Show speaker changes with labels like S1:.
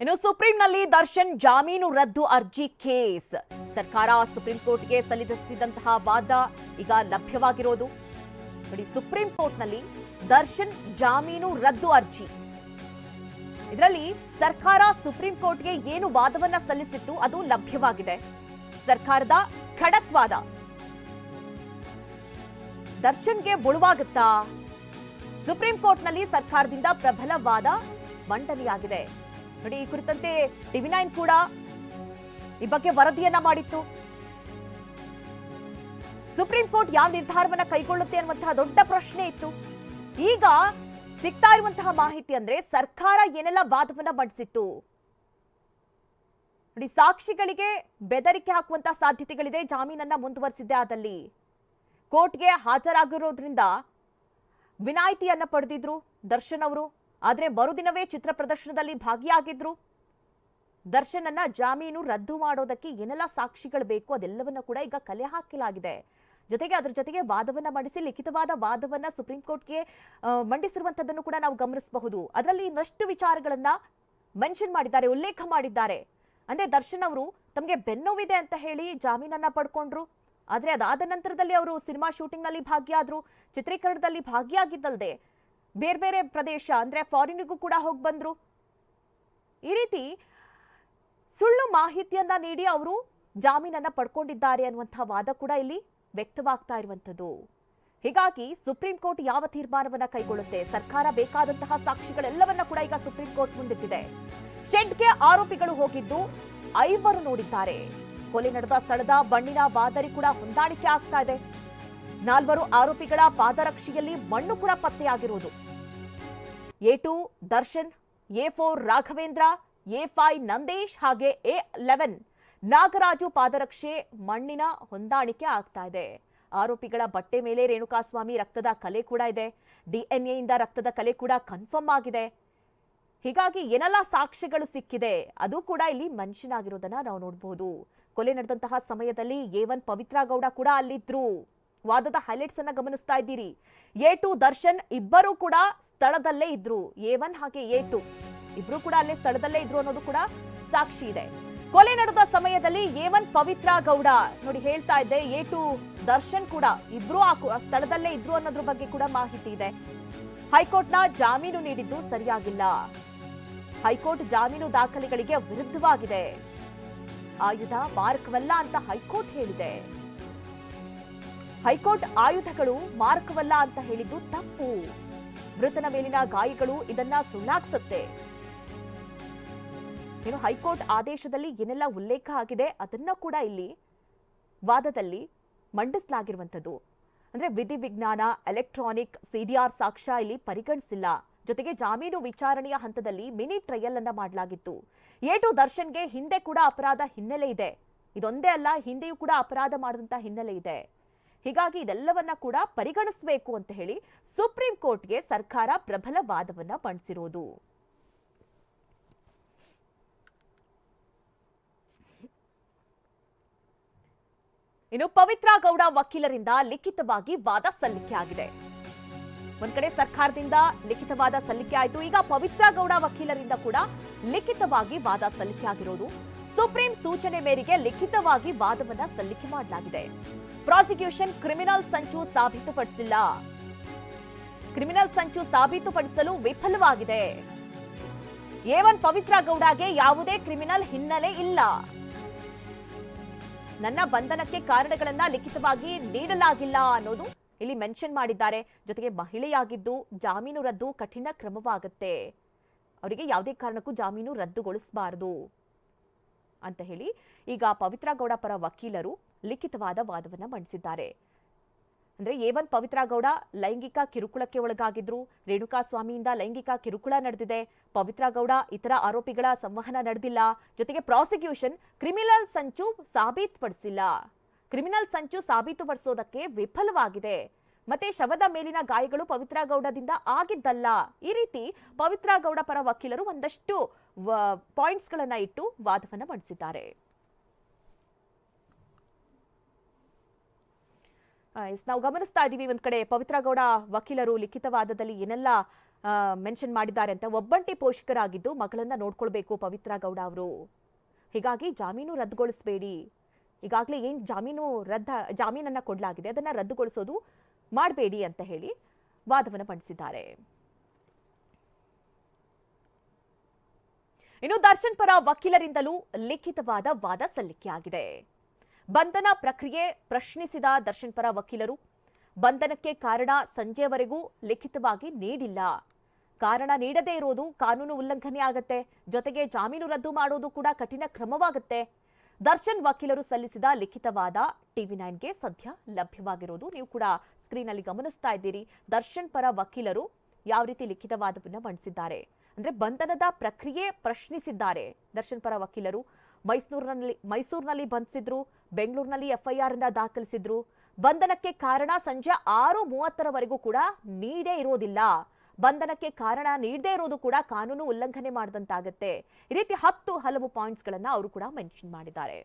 S1: ಇನ್ನು ಸುಪ್ರೀಂನಲ್ಲಿ ದರ್ಶನ್ ಜಾಮೀನು ರದ್ದು ಅರ್ಜಿ ಕೇಸ್ ಸರ್ಕಾರ ಸುಪ್ರೀಂ ಕೋರ್ಟ್ಗೆ ಸಲ್ಲಿಸಿದಂತಹ ವಾದ ಈಗ ಲಭ್ಯವಾಗಿರೋದು ನೋಡಿ. ಸುಪ್ರೀಂ ಕೋರ್ಟ್ನಲ್ಲಿ ದರ್ಶನ್ ಜಾಮೀನು ರದ್ದು ಅರ್ಜಿ, ಇದರಲ್ಲಿ ಸರ್ಕಾರ ಸುಪ್ರೀಂ ಕೋರ್ಟ್ಗೆ ಏನು ವಾದವನ್ನ ಸಲ್ಲಿಸಿತ್ತು ಅದು ಲಭ್ಯವಾಗಿದೆ. ಸರ್ಕಾರದ ಖಡಕ್ ವಾದ ದರ್ಶನ್ಗೆ ಮುಳುವಾಗುತ್ತಾ? ಸುಪ್ರೀಂ ಕೋರ್ಟ್ನಲ್ಲಿ ಸರ್ಕಾರದಿಂದ ಪ್ರಬಲ ವಾದ ಮಂಡನೆಯಾಗಿದೆ ನೋಡಿ. ಈ ಕುರಿತಂತೆ ಟಿವಿ9 ಕೂಡ ಈ ಬಗ್ಗೆ ವರದಿಯನ್ನ ಮಾಡಿತ್ತು. ಸುಪ್ರೀಂ ಕೋರ್ಟ್ ಯಾವ ನಿರ್ಧಾರವನ್ನ ಕೈಗೊಳ್ಳುತ್ತೆ ಅನ್ನುವಂತಹ ದೊಡ್ಡ ಪ್ರಶ್ನೆ ಇತ್ತು. ಈಗ ಸಿಗ್ತಾ ಇರುವಂತಹ ಮಾಹಿತಿ ಅಂದ್ರೆ ಸರ್ಕಾರ ಏನೆಲ್ಲ ವಾದವನ್ನ ಮಂಡಿಸಿತ್ತು ನೋಡಿ. ಸಾಕ್ಷಿಗಳಿಗೆ ಬೆದರಿಕೆ ಹಾಕುವಂತಹ ಸಾಧ್ಯತೆಗಳಿದೆ. ಜಾಮೀನನ್ನ ಮುಂದುವರಿಸಿದ್ದೆ ಆದಲ್ಲಿ ಕೋರ್ಟ್ಗೆ ಹಾಜರಾಗಿರೋದ್ರಿಂದ ವಿನಾಯಿತಿಯನ್ನ ಪಡೆದಿದ್ರು ದರ್ಶನ್ ಅವರು. ಆದ್ರೆ ಮರುದಿನವೇ ಚಿತ್ರ ಪ್ರದರ್ಶನದಲ್ಲಿ ಭಾಗಿಯಾಗಿದ್ರು. ದರ್ಶನ್ ಅನ್ನ ಜಾಮೀನು ರದ್ದು ಮಾಡೋದಕ್ಕೆ ಏನೆಲ್ಲ ಸಾಕ್ಷಿಗಳು ಬೇಕು ಅದೆಲ್ಲವನ್ನ ಕೂಡ ಈಗ ಕಲೆ ಹಾಕಲಾಗಿದೆ. ಜೊತೆಗೆ ಅದರ ಜೊತೆಗೆ ವಾದವನ್ನ ಮಂಡಿಸಿ ಲಿಖಿತವಾದ ವಾದವನ್ನ ಸುಪ್ರೀಂ ಕೋರ್ಟ್ಗೆ ಮಂಡಿಸಿರುವಂತದ್ದನ್ನು ಕೂಡ ನಾವು ಗಮನಿಸಬಹುದು. ಅದರಲ್ಲಿ ಇನ್ನಷ್ಟು ವಿಚಾರಗಳನ್ನ ಮೆನ್ಷನ್ ಮಾಡಿದ್ದಾರೆ, ಉಲ್ಲೇಖ ಮಾಡಿದ್ದಾರೆ. ಅಂದ್ರೆ ದರ್ಶನ್ ಅವರು ತಮಗೆ ಬೆನ್ನೋವಿದೆ ಅಂತ ಹೇಳಿ ಜಾಮೀನನ್ನ ಪಡ್ಕೊಂಡ್ರು. ಆದ್ರೆ ಅದಾದ ನಂತರದಲ್ಲಿ ಅವರು ಸಿನಿಮಾ ಶೂಟಿಂಗ್ ನಲ್ಲಿ ಭಾಗಿಯಾದ್ರು. ಚಿತ್ರೀಕರಣದಲ್ಲಿ ಭಾಗಿಯಾಗಿದ್ದಲ್ಲದೆ ಬೇರೆ ಬೇರೆ ಪ್ರದೇಶ ಅಂದ್ರೆ ಫಾರಿನ್ಗೂ ಕೂಡ ಹೋಗಿ ಬಂದ್ರು. ಈ ರೀತಿ ಸುಳ್ಳು ಮಾಹಿತಿಯನ್ನ ನೀಡಿ ಅವರು ಜಾಮೀನನ್ನ ಪಡ್ಕೊಂಡಿದ್ದಾರೆ ಅನ್ನುವಂತಹ ವಾದ ಕೂಡ ಇಲ್ಲಿ ವ್ಯಕ್ತವಾಗ್ತಾ ಇರುವಂತದ್ದು. ಹೀಗಾಗಿ ಸುಪ್ರೀಂ ಕೋರ್ಟ್ ಯಾವ ತೀರ್ಮಾನವನ್ನ ಕೈಗೊಳ್ಳುತ್ತೆ? ಸರ್ಕಾರ ಬೇಕಾದಂತಹ ಸಾಕ್ಷಿಗಳೆಲ್ಲವನ್ನ ಕೂಡ ಈಗ ಸುಪ್ರೀಂ ಕೋರ್ಟ್ ಮುಂದಿಟ್ಟಿದೆ. ಶೆಡ್ಗೆ ಆರೋಪಿಗಳು ಹೋಗಿದ್ದು 5 ನೋಡಿದ್ದಾರೆ. ಕೊಲೆ ನಡೆದ ಸ್ಥಳದ ಮಣ್ಣಿನ ಮಾದರಿ ಕೂಡ ಹೊಂದಾಣಿಕೆ ಆಗ್ತಾ ಇದೆ. 4 ಆರೋಪಿಗಳ ಪಾದರಕ್ಷೆಯಲ್ಲಿ ಮಣ್ಣು ಕೂಡ ಪತ್ತೆಯಾಗಿರುವುದು. A2 Darshan, A4 Raghavendra, A5 Nandesh ಹಾಗೆ A11 ನಾಗರಾಜು ಪಾದರಕ್ಷೆ ಮಣ್ಣಿನ ಹೊಂದಾಣಿಕೆ ಆಗ್ತಾ ಇದೆ. ಆರೋಪಿಗಳ ಬಟ್ಟೆ ಮೇಲೆ ರೇಣುಕಾಸ್ವಾಮಿ ರಕ್ತದ ಕಲೆ ಕೂಡ ಇದೆ. DNA ಇಂದ ರಕ್ತದ ಕಲೆ ಕೂಡ ಕನ್ಫರ್ಮ್ ಆಗಿದೆ. ಹೀಗಾಗಿ ಏನೆಲ್ಲ ಸಾಕ್ಷ್ಯಗಳು ಸಿಕ್ಕಿದೆ ಅದು ಕೂಡ ಇಲ್ಲಿ ಮೆನ್ಷನ್ ಆಗಿರೋದನ್ನ ನಾವು ನೋಡಬಹುದು. ಕೊಲೆ ನಡೆದಂತಹ ಸಮಯದಲ್ಲಿ A1 ಪವಿತ್ರ ಗೌಡ ಕೂಡ ಅಲ್ಲಿದ್ರು. ವಾದದ ಹೈಲೈಟ್ಸ್ ಅನ್ನ ಗಮನಿಸ್ತಾ ಇದ್ದೀರಿ. A2 ದರ್ಶನ್ ಇಬ್ಬರು ಕೂಡ ಸ್ಥಳದಲ್ಲೇ ಇದ್ರು. A1 ಹಾಗೆ A2 ಇಬ್ರು ಕೂಡ ಅಲ್ಲೇ ಸ್ಥಳದಲ್ಲೇ ಇದ್ರು ಅನ್ನೋದು ಕೂಡ ಸಾಕ್ಷಿ ಇದೆ. ಕೊಲೆ ನಡೆದ ಸಮಯದಲ್ಲಿ A1 ಪವಿತ್ರ ಗೌಡ ನೋಡಿ ಹೇಳ್ತಾ ಇದ್ದೆ, A2 ದರ್ಶನ್ ಕೂಡ ಇಬ್ರು ಆ ಸ್ಥಳದಲ್ಲೇ ಇದ್ರು ಅನ್ನೋದ್ರ ಬಗ್ಗೆ ಕೂಡ ಮಾಹಿತಿ ಇದೆ. ಹೈಕೋರ್ಟ್ನ ಜಾಮೀನು ನೀಡಿದ್ದು ಸರಿಯಾಗಿಲ್ಲ. ಹೈಕೋರ್ಟ್ ಜಾಮೀನು ದಾಖಲೆಗಳಿಗೆ ವಿರುದ್ಧವಾಗಿದೆ. ಆಯುಧ ಮಾರಕವಲ್ಲ ಅಂತ ಹೈಕೋರ್ಟ್ ಹೇಳಿದೆ. ಹೈಕೋರ್ಟ್ ಆಯುಧಗಳು ಮಾರಕವಲ್ಲ ಅಂತ ಹೇಳಿದ್ದು ತಪ್ಪು. ಮೃತನ ಮೇಲಿನ ಗಾಯಗಳು ಇದನ್ನ ಸುಳ್ಳಾಗಿಸುತ್ತೆ. ಇನ್ನು ಹೈಕೋರ್ಟ್ ಆದೇಶದಲ್ಲಿ ಏನೆಲ್ಲ ಉಲ್ಲೇಖ ಆಗಿದೆ ಅದನ್ನ ಕೂಡ ಇಲ್ಲಿ ವಾದದಲ್ಲಿ ಮಂಡಿಸಲಾಗಿರುವಂತದ್ದು. ಅಂದ್ರೆ ವಿಧಿವಿಜ್ಞಾನ, ಎಲೆಕ್ಟ್ರಾನಿಕ್, CDR ಸಾಕ್ಷ್ಯ ಇಲ್ಲಿ ಪರಿಗಣಿಸಿಲ್ಲ. ಜೊತೆಗೆ ಜಾಮೀನು ವಿಚಾರಣೆಯ ಹಂತದಲ್ಲಿ ಮಿನಿ ಟ್ರಯಲ್ ಅನ್ನ ಮಾಡಲಾಗಿತ್ತು. A2 ದರ್ಶನ್ಗೆ ಹಿಂದೆ ಕೂಡ ಅಪರಾಧ ಹಿನ್ನೆಲೆ ಇದೆ. ಇದೊಂದೇ ಅಲ್ಲ, ಹಿಂದೆಯೂ ಕೂಡ ಅಪರಾಧ ಮಾಡಿದಂತ ಹಿನ್ನೆಲೆ ಇದೆ. ಹೀಗಾಗಿ ಇದೆಲ್ಲವನ್ನ ಕೂಡ ಪರಿಗಣಿಸಬೇಕು ಅಂತ ಹೇಳಿ ಸುಪ್ರೀಂ ಕೋರ್ಟ್ಗೆ ಸರ್ಕಾರ ಪ್ರಬಲ ವಾದವನ್ನ ಮಂಡಿಸಿರೋದು. ಇನ್ನು ಪವಿತ್ರ ಗೌಡ ವಕೀಲರಿಂದ ಲಿಖಿತವಾಗಿ ವಾದ ಸಲ್ಲಿಕೆ ಆಗಿದೆ. ಒಂದ್ ಕಡೆ ಸರ್ಕಾರದಿಂದ ಲಿಖಿತವಾದ ಸಲ್ಲಿಕೆ ಆಯಿತು. ಈಗ ಪವಿತ್ರ ಗೌಡ ವಕೀಲರಿಂದ ಕೂಡ ಲಿಖಿತವಾಗಿ ವಾದ ಸಲ್ಲಿಕೆ ಆಗಿರೋದು. ಸುಪ್ರೀಂ ಸೂಚನೆ ಮೇರೆಗೆ ಲಿಖಿತವಾಗಿ ವಾದವನ್ನ ಸಲ್ಲಿಕೆ ಮಾಡಲಾಗಿದೆ. ಪ್ರಾಸಿಕ್ಯೂಷನ್ ಕ್ರಿಮಿನಲ್ ಸಂಚು ಸಾಬೀತುಪಡಿಸಿಲ್ಲ. ಕ್ರಿಮಿನಲ್ ಸಂಚು ಸಾಬೀತುಪಡಿಸಲು ವಿಫಲವಾಗಿದೆ. A1 ಪವಿತ್ರ ಗೌಡಗೆ ಯಾವುದೇ ಕ್ರಿಮಿನಲ್ ಹಿನ್ನೆಲೆ ಇಲ್ಲ. ನನ್ನ ಬಂಧನಕ್ಕೆ ಕಾರಣಗಳನ್ನ ಲಿಖಿತವಾಗಿ ನೀಡಲಾಗಿಲ್ಲ ಅನ್ನೋದು ಇಲ್ಲಿ ಮೆನ್ಷನ್ ಮಾಡಿದ್ದಾರೆ. ಜೊತೆಗೆ ಮಹಿಳೆಯಾಗಿದ್ದು ಜಾಮೀನು ರದ್ದು ಕಠಿಣ ಕ್ರಮವಾಗುತ್ತೆ. ಅವರಿಗೆ ಯಾವುದೇ ಕಾರಣಕ್ಕೂ ಜಾಮೀನು ರದ್ದುಗೊಳಿಸಬಾರದು ಅಂತ ಹೇಳಿ ಈಗ ಪವಿತ್ರ ಗೌಡ ಪರ ವಕೀಲರು ಲಿಖಿತವಾದ ವಾದವನ್ನ ಮಂಡಿಸಿದ್ದಾರೆ. ಅಂದ್ರೆ A1 ಪವಿತ್ರ ಗೌಡ ಲೈಂಗಿಕ ಕಿರುಕುಳಕ್ಕೆ ಒಳಗಾಗಿದ್ರು. ರೇಣುಕಾಸ್ವಾಮಿಯಿಂದ ಲೈಂಗಿಕ ಕಿರುಕುಳ ನಡೆದಿದೆ. ಪವಿತ್ರ ಗೌಡ ಇತರ ಆರೋಪಿಗಳ ಸಂವಹನ ನಡೆದಿಲ್ಲ. ಜೊತೆಗೆ ಪ್ರಾಸಿಕ್ಯೂಷನ್ ಕ್ರಿಮಿನಲ್ ಸಂಚು ಸಾಬೀತುಪಡಿಸಿಲ್ಲ. ಕ್ರಿಮಿನಲ್ ಸಂಚು ಸಾಬೀತುಪಡಿಸೋದಕ್ಕೆ ವಿಫಲವಾಗಿದೆ. ಮತ್ತೆ ಶವದ ಮೇಲಿನ ಗಾಯಗಳು ಪವಿತ್ರ ಗೌಡದಿಂದ ಆಗಿದ್ದಲ್ಲ. ಈ ರೀತಿ ಪವಿತ್ರ ಗೌಡ ಪರ ವಕೀಲರು ಒಂದಷ್ಟು ಪಾಯಿಂಟ್ಸ್ ಗಳನ್ನ ಇಟ್ಟು ವಾದವನ್ನ ಮಂಡಿಸಿದ್ದಾರೆ. ನಾವು ಗಮನಿಸ್ತಾ ಇದ್ದೀವಿ ಒಂದ್ ಕಡೆ ಪವಿತ್ರ ಗೌಡ ವಕೀಲರು ಲಿಖಿತವಾದದಲ್ಲಿ ಏನೆಲ್ಲ ಮೆನ್ಷನ್ ಮಾಡಿದ್ದಾರೆ ಅಂತ. ಒಬ್ಬಂಟಿ ಪೋಷಕರಾಗಿದ್ದು ಮಗಳನ್ನ ನೋಡ್ಕೊಳ್ಬೇಕು ಪವಿತ್ರ ಗೌಡ ಅವರು, ಹೀಗಾಗಿ ಜಾಮೀನು ರದ್ದುಗೊಳಿಸಬೇಡಿ, ಈಗಾಗಲೇ ಏನು ಜಾಮೀನನ್ನ ಕೊಡಲಾಗಿದೆ ಅದನ್ನ ರದ್ದುಗೊಳಿಸೋದು ಮಾಡಬೇಡಿ ಅಂತ ಹೇಳಿ ವಾದವನ್ನು ಮಂಡಿಸಿದ್ದಾರೆ. ಇನ್ನು ದರ್ಶನ್ ಪರ ವಕೀಲರಿಂದಲೂ ಲಿಖಿತವಾದ ವಾದ ಸಲ್ಲಿಕೆಯಾಗಿದೆ. ಬಂಧನ ಪ್ರಕ್ರಿಯೆ ಪ್ರಶ್ನಿಸಿದ ದರ್ಶನ್ ಪರ ವಕೀಲರು ಬಂಧನಕ್ಕೆ ಕಾರಣ ಸಂಜೆವರೆಗೂ ಲಿಖಿತವಾಗಿ ನೀಡಿಲ್ಲ, ಕಾರಣ ನೀಡದೇ ಇರೋದು ಕಾನೂನು ಉಲ್ಲಂಘನೆ ಆಗತ್ತೆ, ಜೊತೆಗೆ ಜಾಮೀನು ರದ್ದು ಮಾಡೋದು ಕೂಡ ಕಠಿಣ ಕ್ರಮವಾಗುತ್ತೆ. ದರ್ಶನ್ ವಕೀಲರು ಸಲ್ಲಿಸಿದ ಲಿಖಿತವಾದ TV9ಗೆ ಸದ್ಯ ಲಭ್ಯವಾಗಿರೋದು ನೀವು ಕೂಡ ಸ್ಕ್ರೀನ್ ಅಲ್ಲಿ ಗಮನಿಸ್ತಾ ಇದ್ದೀರಿ. ದರ್ಶನ್ ಪರ ವಕೀಲರು ಯಾವ ರೀತಿ ಲಿಖಿತವಾದವನ್ನ ಮಂಡಿಸಿದ್ದಾರೆ ಅಂದ್ರೆ ಬಂಧನದ ಪ್ರಕ್ರಿಯೆ ಪ್ರಶ್ನಿಸಿದ್ದಾರೆ. ದರ್ಶನ್ ಪರ ವಕೀಲರು ಮೈಸೂರಿನಲ್ಲಿ ಬಂಧಿಸಿದ್ರು, ಬೆಂಗಳೂರಿನಲ್ಲಿ FIR ಅನ್ನ ದಾಖಲಿಸಿದ್ರು. ಬಂಧನಕ್ಕೆ ಕಾರಣ ಸಂಜೆ 6:30ವರೆಗೂ ಕೂಡ ನೀಡೇ ಇರೋದಿಲ್ಲ, ಬಂಧನಕ್ಕೆ ಕಾರಣ ನೀಡದೇ ಇರೋದು ಕೂಡ ಕಾನೂನು ಉಲ್ಲಂಘನೆ ಮಾಡಿದಂತಾಗತ್ತೆ. ಈ ರೀತಿ ಹಲವು ಪಾಯಿಂಟ್ಸ್ಗಳನ್ನ ಅವರು ಕೂಡ ಮೆನ್ಷನ್ ಮಾಡಿದ್ದಾರೆ.